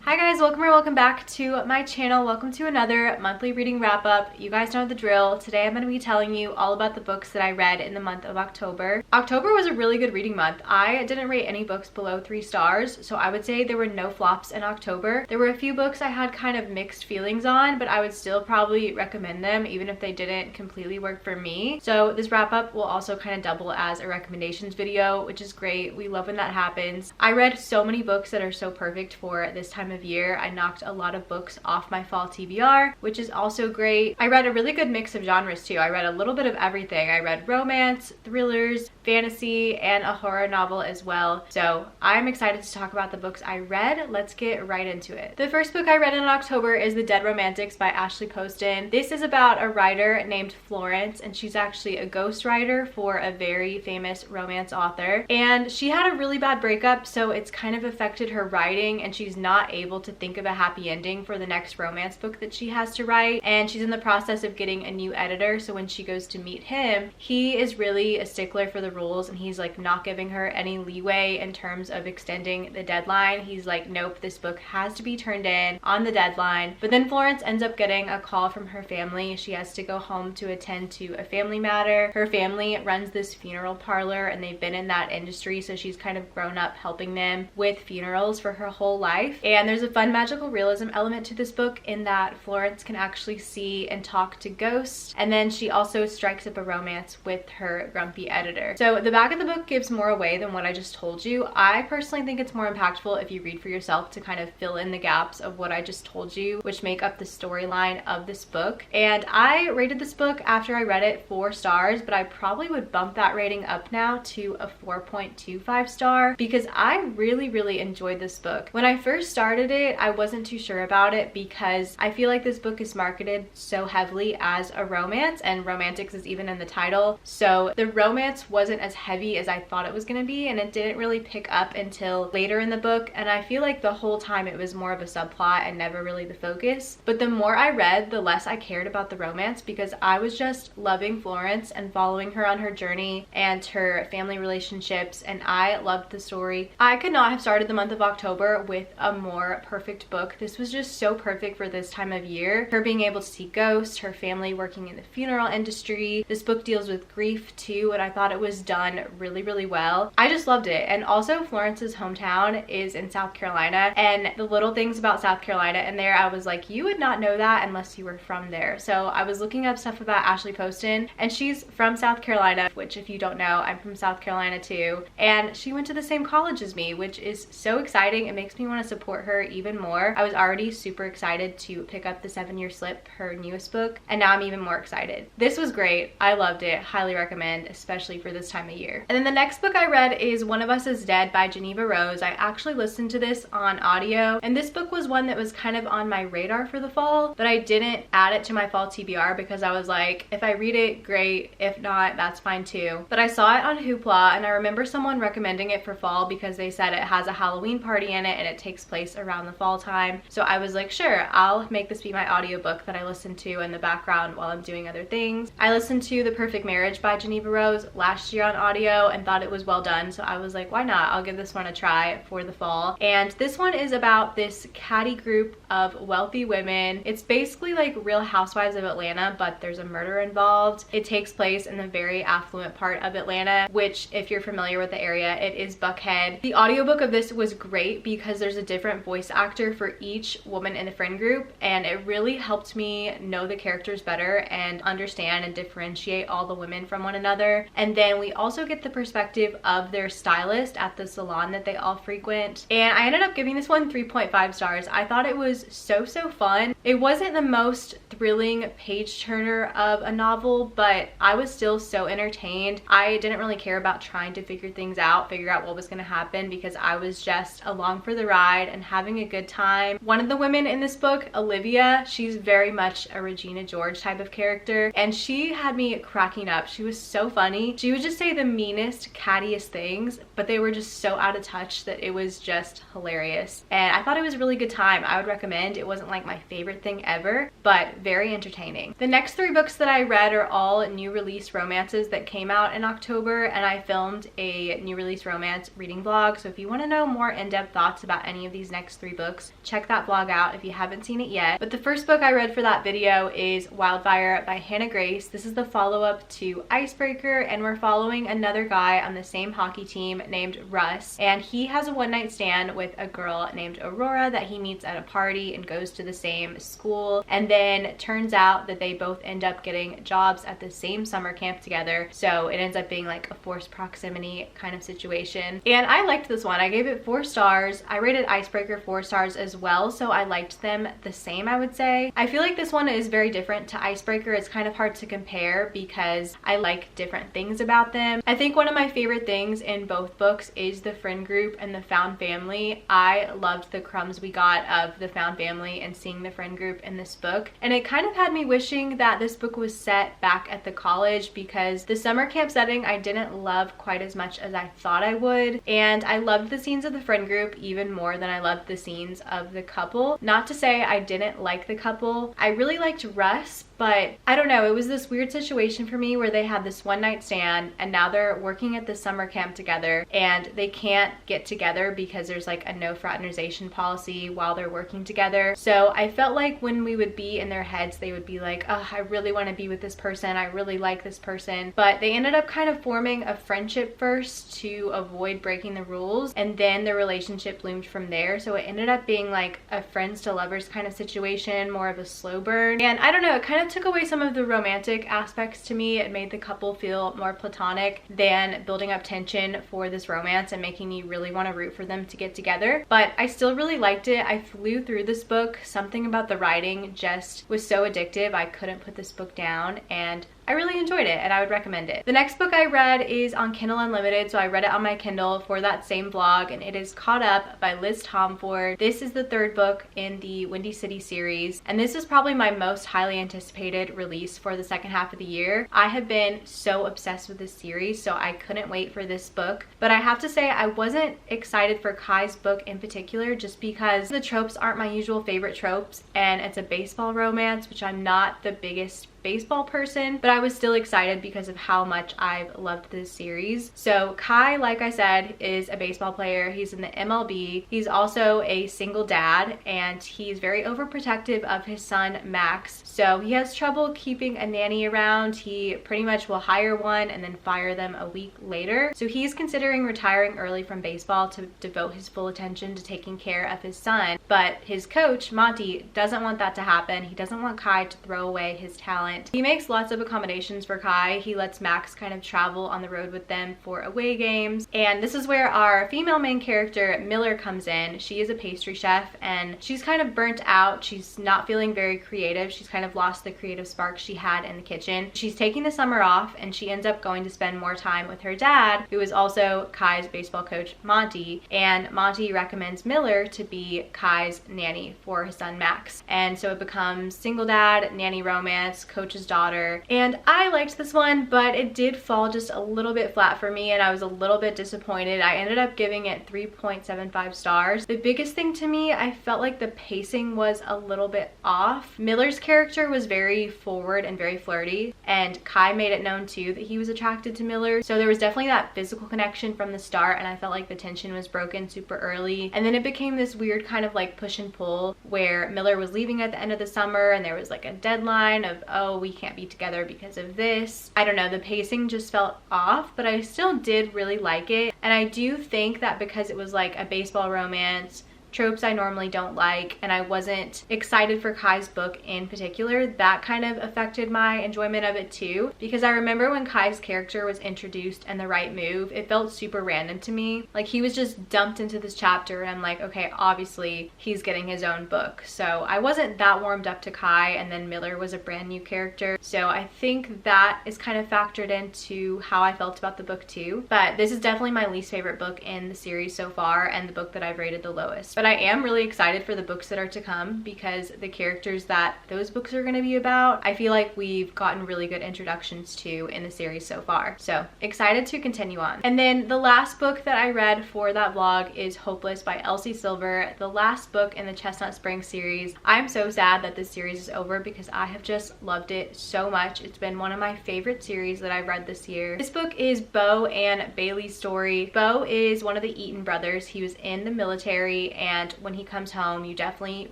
Hi guys, welcome or welcome back to my channel. Welcome to another monthly reading wrap up. You guys know the drill. Today I'm going to be telling you all about the books that I read in the month of October. October was a really good reading month. I didn't rate any books below 3 stars, so I would say there were no flops in October. There were a few books I had kind of mixed feelings on, but I would still probably recommend them even if they didn't completely work for me. So this wrap up will also kind of double as a recommendations video, which is great. We love when that happens. I read so many books that are so perfect for this time of year. I knocked a lot of books off my fall TBR, which is also great. I read a really good mix of genres too. I read a little bit of everything. I read romance, thrillers, fantasy, and a horror novel as well. So I'm excited to talk about the books I read. Let's get right into it. The first book I read in October is The Dead Romantics by Ashley Poston. This is about a writer named Florence, and she's actually a ghostwriter for a very famous romance author. And she had a really bad breakup, so it's kind of affected her writing, and she's not able to think of a happy ending for the next romance book that she has to write. And she's in the process of getting a new editor, so when she goes to meet him, he is really a stickler for the rules, and he's like not giving her any leeway in terms of extending the deadline. He's like, nope, this book has to be turned in on the deadline. But then Florence ends up getting a call from her family. She has to go home to attend to a family matter. Her family runs this funeral parlor, and they've been in that industry, so she's kind of grown up helping them with funerals for her whole life. And there's a fun magical realism element to this book in that Florence can actually see and talk to ghosts, and then she also strikes up a romance with her grumpy editor. So the back of the book gives more away than what I just told you. I personally think it's more impactful if you read for yourself to kind of fill in the gaps of what I just told you, which make up the storyline of this book. And I rated this book after I read it 4 stars, but I probably would bump that rating up now to a 4.25 star because I really enjoyed this book. When I first started it, I wasn't too sure about it because I feel like this book is marketed so heavily as a romance, and romantics is even in the title. So the romance wasn't as heavy as I thought it was going to be, and it didn't really pick up until later in the book, and I feel like the whole time it was more of a subplot and never really the focus. But the more I read, the less I cared about the romance because I was just loving Florence and following her on her journey and her family relationships, and I loved the story. I could not have started the month of October with a more perfect book. This was just so perfect for this time of year. Her being able to see ghosts, her family working in the funeral industry. This book deals with grief too, and I thought it was done really well. I just loved it. And also Florence's hometown is in South Carolina, and the little things about South Carolina in there, I was like, you would not know that unless you were from there. So I was looking up stuff about Ashley Poston, and she's from South Carolina, which if you don't know, I'm from South Carolina too. And she went to the same college as me, which is so exciting. It makes me want to support her even more. I was already super excited to pick up the 7-Year Slip, her newest book, and now I'm even more excited. This was great. I loved it. Highly recommend, especially for this time of year. And then the next book I read is One of Us is Dead by Geneva Rose. I actually listened to this on audio, and this book was one that was kind of on my radar for the fall, but I didn't add it to my fall TBR because I was like, if I read it, great. If not, that's fine too. But I saw it on Hoopla, and I remember someone recommending it for fall because they said it has a Halloween party in it and it takes place around the fall time. So I was like, sure, I'll make this be my audiobook that I listen to in the background while I'm doing other things. I listened to The Perfect Marriage by Geneva Rose last year on audio and thought it was well done, so I was like, why not? I'll give this one a try for the fall. And this one is about this catty group of wealthy women. It's basically like Real Housewives of Atlanta, but there's a murder involved. It takes place in the very affluent part of Atlanta, which if you're familiar with the area, it is Buckhead. The audiobook of this was great because there's a different voice actor for each woman in the friend group, and it really helped me know the characters better and understand and differentiate all the women from one another. And then we also get the perspective of their stylist at the salon that they all frequent. And I ended up giving this one 3.5 stars. I thought it was so fun. It wasn't the most thrilling page turner of a novel, but I was still so entertained. I didn't really care about trying to figure out what was going to happen because I was just along for the ride and having a good time. One of the women in this book, Olivia, she's very much a Regina George type of character, and she had me cracking up. She was so funny. She would just say the meanest, cattiest things, but they were just so out of touch that it was just hilarious. And I thought it was a really good time. I would recommend. It wasn't like my favorite thing ever, but very entertaining. The next 3 books that I read are all new release romances that came out in October, and I filmed a new release romance reading vlog. So if you want to know more in-depth thoughts about any of these next next 3 books. Check that vlog out if you haven't seen it yet. But the first book I read for that video is Wildfire by Hannah Grace. This is the follow-up to Icebreaker, and we're following another guy on the same hockey team named Russ, and he has a one-night stand with a girl named Aurora that he meets at a party and goes to the same school, and then it turns out that they both end up getting jobs at the same summer camp together, so it ends up being like a forced proximity kind of situation. And I liked this one. I gave it 4 stars. I rated Icebreaker 4 stars as well, so I liked them the same, I would say. I feel like this one is very different to Icebreaker. It's kind of hard to compare because I like different things about them. I think one of my favorite things in both books is the friend group and the found family. I loved the crumbs we got of the found family and seeing the friend group in this book, and it kind of had me wishing that this book was set back at the college, because the summer camp setting I didn't love quite as much as I thought I would, and I loved the scenes of the friend group even more than I loved the scenes of the couple. Not to say I didn't like the couple. I really liked Russ, but I don't know, it was this weird situation for me where they had this one night stand and now they're working at the summer camp together and they can't get together because there's like a no fraternization policy while they're working together. So I felt like when we would be in their heads, they would be like, oh, I really want to be with this person, I really like this person. But they ended up kind of forming a friendship first to avoid breaking the rules, and then the relationship bloomed from there. So it ended up being like a friends to lovers kind of situation, more of a slow burn. And I don't know, it kind of took away some of the romantic aspects to me. It made the couple feel more platonic than building up tension for this romance and making me really want to root for them to get together. But I still really liked it. I flew through this book. Something about the writing just was so addictive. I couldn't put this book down, and I really enjoyed it and I would recommend it. The next book I read is on Kindle Unlimited, so I read it on my Kindle for that same vlog, and it is Caught Up by Liz Tomford. This is the 3rd book in the Windy City series, and this is probably my most highly anticipated release for the second half of the year. I have been so obsessed with this series, so I couldn't wait for this book. But I have to say I wasn't excited for Kai's book in particular, just because the tropes aren't my usual favorite tropes, and it's a baseball romance, which I'm not the biggest baseball person, but I was still excited because of how much I've loved this series. So Kai, like I said, is a baseball player. He's in the MLB. He's also a single dad, and he's very overprotective of his son Max. So he has trouble keeping a nanny around. He pretty much will hire one and then fire them a week later. So he's considering retiring early from baseball to devote his full attention to taking care of his son. But his coach, Monty, doesn't want that to happen. He doesn't want Kai to throw away his talent. He makes lots of accommodations for Kai. He lets Max kind of travel on the road with them for away games. And this is where our female main character, Miller, comes in. She is a pastry chef and she's kind of burnt out. She's not feeling very creative. She's kind of lost the creative spark she had in the kitchen. She's taking the summer off and she ends up going to spend more time with her dad, who is also Kai's baseball coach, Monty. And Monty recommends Miller to be Kai's nanny for his son Max. And so it becomes single dad, nanny romance, coach's daughter. And I liked this one, but it did fall just a little bit flat for me and I was a little bit disappointed. I ended up giving it 3.75 stars. The biggest thing to me, I felt like the pacing was a little bit off. Miller's character was very forward and very flirty, and Kai made it known too that he was attracted to Miller. So there was definitely that physical connection from the start, and I felt like the tension was broken super early. And then it became this weird kind of like push and pull where Miller was leaving at the end of the summer and there was like a deadline of, oh, we can't be together because of this. I don't know, the pacing just felt off, but I still did really like it. And I do think that because it was like a baseball romance, tropes I normally don't like, and I wasn't excited for Kai's book in particular, that kind of affected my enjoyment of it too. Because I remember when Kai's character was introduced in The Right Move, it felt super random to me. Like he was just dumped into this chapter and I'm like, okay, obviously he's getting his own book. So I wasn't that warmed up to Kai, and then Miller was a brand new character. So I think that is kind of factored into how I felt about the book too. But this is definitely my least favorite book in the series so far, and the book that I've rated the lowest. But I am really excited for the books that are to come, because the characters that those books are going to be about, I feel like we've gotten really good introductions to in the series so far. So excited to continue on. And then the last book that I read for that vlog is Hopeless by Elsie Silver, the last book in the Chestnut Springs series. I'm so sad that this series is over because I have just loved it so much. It's been one of my favorite series that I've read this year. This book is Bo and Bailey's story. Bo is one of the Eaton brothers. He was in the military and and when he comes home, you definitely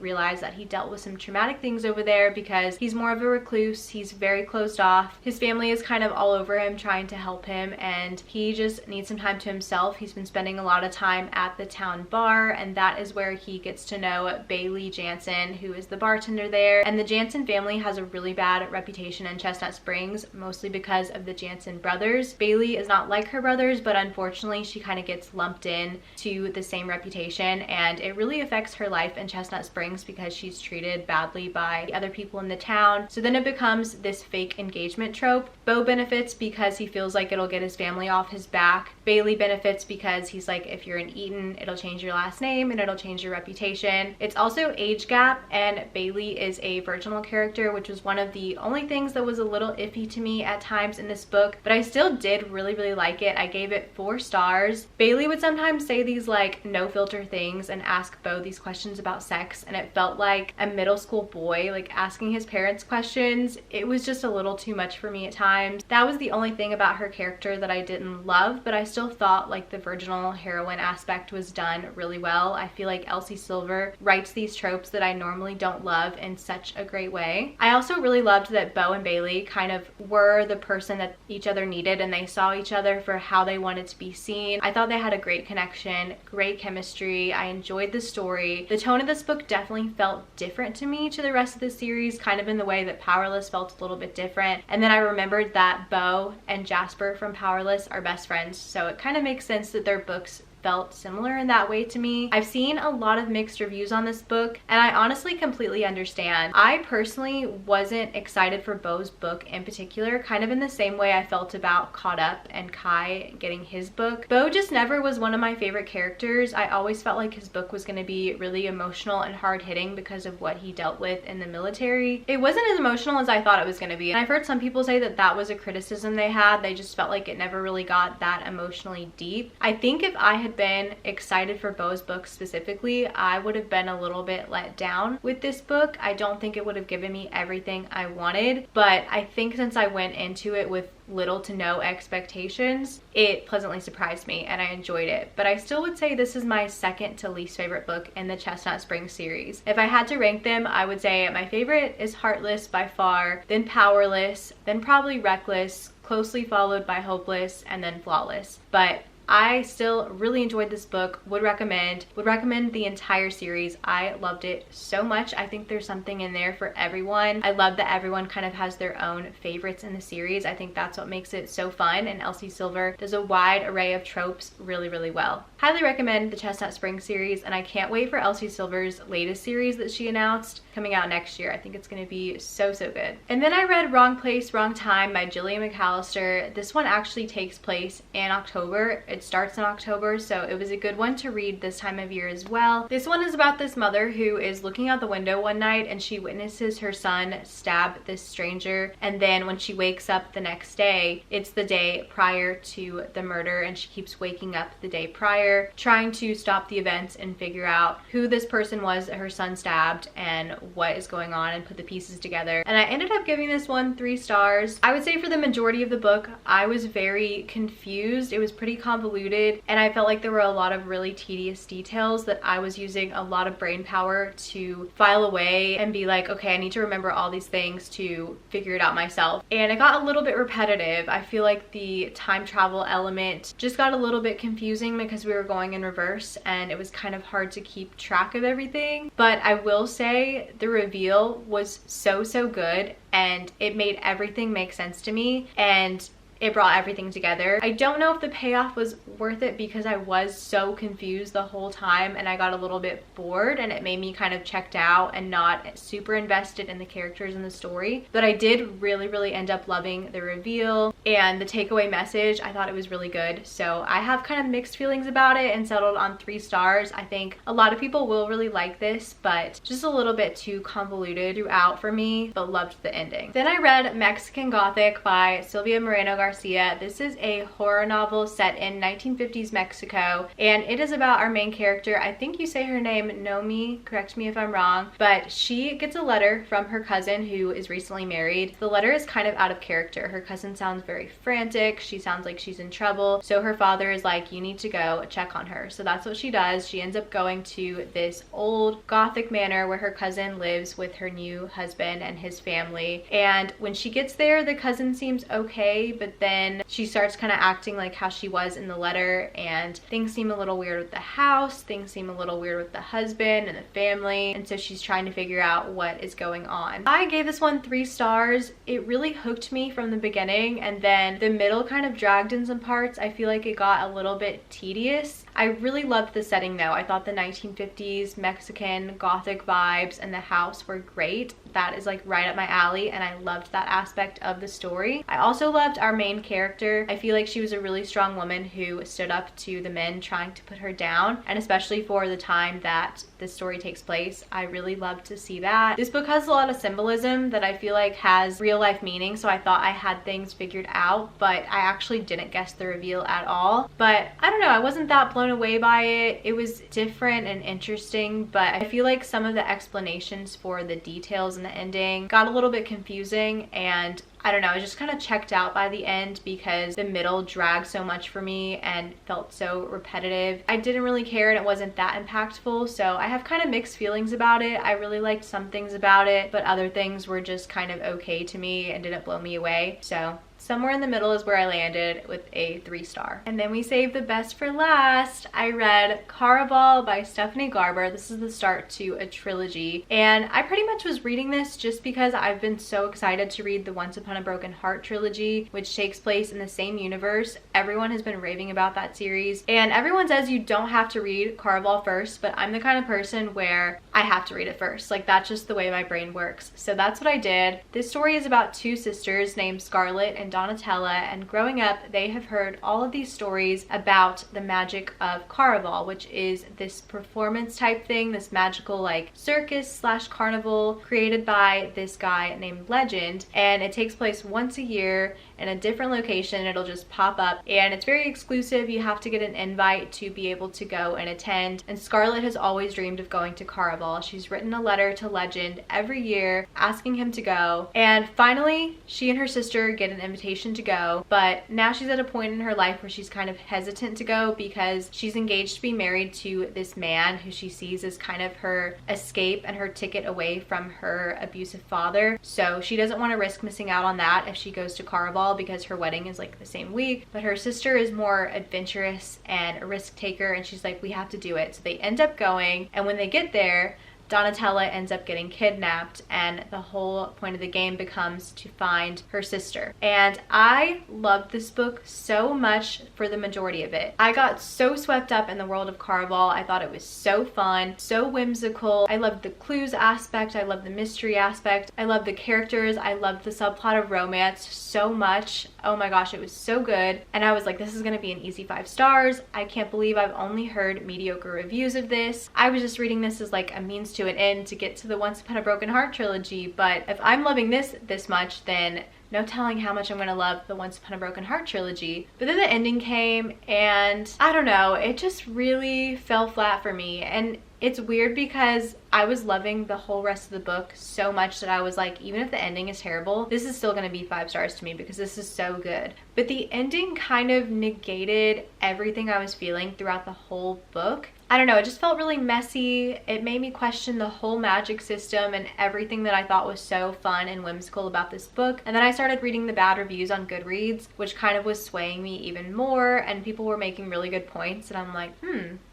realize that he dealt with some traumatic things over there because he's more of a recluse. He's very closed off. His family is kind of all over him trying to help him, and he just needs some time to himself. He's been spending a lot of time at the town bar, and that is where he gets to know Bailey Jansen, who is the bartender there. And the Jansen family has a really bad reputation in Chestnut Springs, mostly because of the Jansen brothers. Bailey is not like her brothers, but unfortunately she kind of gets lumped in to the same reputation, and it really affects her life in Chestnut Springs because she's treated badly by the other people in the town. So then it becomes this fake engagement trope. Beau benefits because he feels like it'll get his family off his back. Bailey benefits because he's like, if you're in Eaton, it'll change your last name and it'll change your reputation. It's also age gap, and Bailey is a virginal character, which was one of the only things that was a little iffy to me at times in this book, but I still did really like it. I gave it 4 stars. Bailey would sometimes say these like no filter things and ask Beau these questions about sex, and it felt like a middle school boy like asking his parents questions. It was just a little too much for me at times. That was the only thing about her character that I didn't love, but I still thought like the virginal heroine aspect was done really well. I feel like Elsie Silver writes these tropes that I normally don't love in such a great way. I also really loved that Beau and Bailey kind of were the person that each other needed, and they saw each other for how they wanted to be seen. I thought they had a great connection, great chemistry. I enjoyed the story. The tone of this book definitely felt different to me to the rest of the series, kind of in the way that Powerless felt a little bit different. And then I remembered that Beau and Jasper from Powerless are best friends, so it kind of makes sense that their books felt similar in that way to me. I've seen a lot of mixed reviews on this book, and I honestly completely understand. I personally wasn't excited for Beau's book in particular, kind of in the same way I felt about Caught Up and Kai getting his book. Beau just never was one of my favorite characters. I always felt like his book was going to be really emotional and hard-hitting because of what he dealt with in the military. It wasn't as emotional as I thought it was going to be, and I've heard some people say that that was a criticism they had. They just felt like it never really got that emotionally deep. I think if I had been excited for Beau's book specifically, I would have been a little bit let down with this book. I don't think it would have given me everything I wanted, but I think since I went into it with little to no expectations, it pleasantly surprised me and I enjoyed it. But I still would say this is my second to least favorite book in the Chestnut Springs series. If I had to rank them, I would say my favorite is Heartless by far, then Powerless, then probably Reckless, closely followed by Hopeless, and then Flawless. But I still really enjoyed this book, would recommend the entire series. I loved it so much. I think there's something in there for everyone. I love that everyone kind of has their own favorites in the series. I think that's what makes it so fun, and Elsie Silver does a wide array of tropes really well. Highly recommend the Chestnut Springs series, and I can't wait for Elsie Silver's latest series that she announced coming out next year. I think it's going to be so good. And then I read Wrong Place, Wrong Time by Gillian McAllister. This one actually takes place in October. It starts in October, so it was a good one to read this time of year as well. This one is about this mother who is looking out the window one night and she witnesses her son stab this stranger, and then when she wakes up the next day, it's the day prior to the murder, and she keeps waking up the day prior trying to stop the events and figure out who this person was that her son stabbed and what is going on and put the pieces together. And I ended up giving this one 3 stars. I would say for the majority of the book, I was very confused. It was pretty convoluted, and I felt like there were a lot of really tedious details that I was using a lot of brain power to file away and be like, okay, I need to remember all these things to figure it out myself. And it got a little bit repetitive. I feel like the time travel element just got a little bit confusing because we were going in reverse and it was kind of hard to keep track of everything. But I will say the reveal was so good, and it made everything make sense to me, and it brought everything together. I don't know if the payoff was worth it because I was so confused the whole time and I got a little bit bored, and it made me kind of checked out and not super invested in the characters and the story. But I did really end up loving the reveal and the takeaway message. I thought it was really good. So I have kind of mixed feelings about it and settled on 3 stars. I think a lot of people will really like this, but just a little bit too convoluted throughout for me, but loved the ending. Then I read Mexican Gothic by Sylvia Moreno Garcia. Garcia. This is a horror novel set in 1950s Mexico, and it is about our main character. I think you say her name Nomi, correct me if I'm wrong, but she gets a letter from her cousin who is recently married. The letter is kind of out of character. Her cousin sounds very frantic. She sounds like she's in trouble. So her father is like, you need to go check on her. So that's what she does. She ends up going to this old Gothic manor where her cousin lives with her new husband and his family. And when she gets there, the cousin seems okay, but then she starts kind of acting like how she was in the letter, and things seem a little weird with the house, things seem a little weird with the husband and the family, and so she's trying to figure out what is going on. I gave this one 3 stars. It really hooked me from the beginning, and then the middle kind of dragged in some parts. I feel like it got a little bit tedious. I really loved the setting though. I thought the 1950s Mexican Gothic vibes and the house were great. That is like right up my alley, and I loved that aspect of the story. I also loved our main character. I feel like she was a really strong woman who stood up to the men trying to put her down, and especially for the time that this story takes place, I really loved to see that. This book has a lot of symbolism that I feel like has real life meaning, so I thought I had things figured out, but I actually didn't guess the reveal at all. But I don't know, I wasn't that blown away by it. It was different and interesting, but I feel like some of the explanations for the details in the ending got a little bit confusing, and I don't know, I just kind of checked out by the end because the middle dragged so much for me and felt so repetitive. I didn't really care, and it wasn't that impactful, so I have kind of mixed feelings about it. I really liked some things about it, but other things were just kind of okay to me and didn't blow me away. So somewhere in the middle is where I landed with a 3 star. And then we saved the best for last. I read Caraval by Stephanie Garber. This is the start to a trilogy, and I pretty much was reading this just because I've been so excited to read the Once Upon a Broken Heart trilogy, which takes place in the same universe. Everyone has been raving about that series, and everyone says you don't have to read Caraval first, but I'm the kind of person where I have to read it first. Like, that's just the way my brain works. So that's what I did. This story is about 2 sisters named Scarlett and Donatella, and growing up they have heard all of these stories about the magic of Caraval, which is this performance type thing, this magical like circus slash carnival created by this guy named Legend, and it takes place once a year in a different location. It'll just pop up, and it's very exclusive. You have to get an invite to be able to go and attend, and Scarlett has always dreamed of going to Caraval. She's written a letter to Legend every year asking him to go, and finally she and her sister get an invitation to go, but now she's at a point in her life where she's kind of hesitant to go because she's engaged to be married to this man who she sees as kind of her escape and her ticket away from her abusive father. So she doesn't want to risk missing out on that if she goes to Caraval, because her wedding is like the same week. But her sister is more adventurous and a risk taker, and she's like, we have to do it. So they end up going, and when they get there, Donatella ends up getting kidnapped, and the whole point of the game becomes to find her sister. And I loved this book so much for the majority of it. I got so swept up in the world of Caraval. I thought it was so fun, so whimsical. I loved the clues aspect. I loved the mystery aspect. I loved the characters. I loved the subplot of romance so much. Oh my gosh, it was so good. And I was like, this is gonna be an easy 5 stars. I can't believe I've only heard mediocre reviews of this. I was just reading this as like a means to an end to get to the Once Upon a Broken Heart trilogy, but if I'm loving this much, then no telling how much I'm gonna love the Once Upon a Broken Heart trilogy. But then the ending came, and I don't know, it just really fell flat for me. And it's weird because I was loving the whole rest of the book so much that I was like, even if the ending is terrible, this is still gonna be 5 stars to me because this is so good. But the ending kind of negated everything I was feeling throughout the whole book. I don't know, it just felt really messy. It made me question the whole magic system and everything that I thought was so fun and whimsical about this book. And then I started reading the bad reviews on Goodreads, which kind of was swaying me even more, and people were making really good points, and I'm like,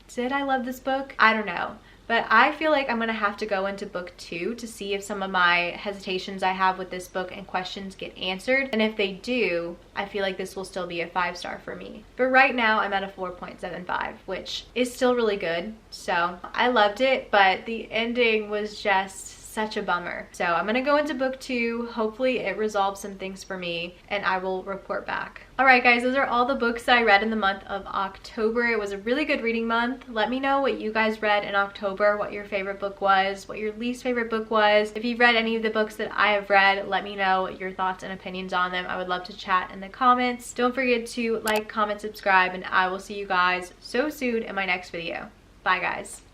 did I love this book? I don't know. But I feel like I'm gonna have to go into book 2 to see if some of my hesitations I have with this book and questions get answered. And if they do, I feel like this will still be a 5 star for me. But right now I'm at a 4.75, which is still really good. So I loved it, but the ending was just such a bummer. So I'm gonna go into book 2. Hopefully it resolves some things for me and I will report back. Alright guys, those are all the books that I read in the month of October. It was a really good reading month. Let me know what you guys read in October, what your favorite book was, what your least favorite book was. If you've read any of the books that I have read, let me know your thoughts and opinions on them. I would love to chat in the comments. Don't forget to like, comment, subscribe, and I will see you guys so soon in my next video. Bye guys.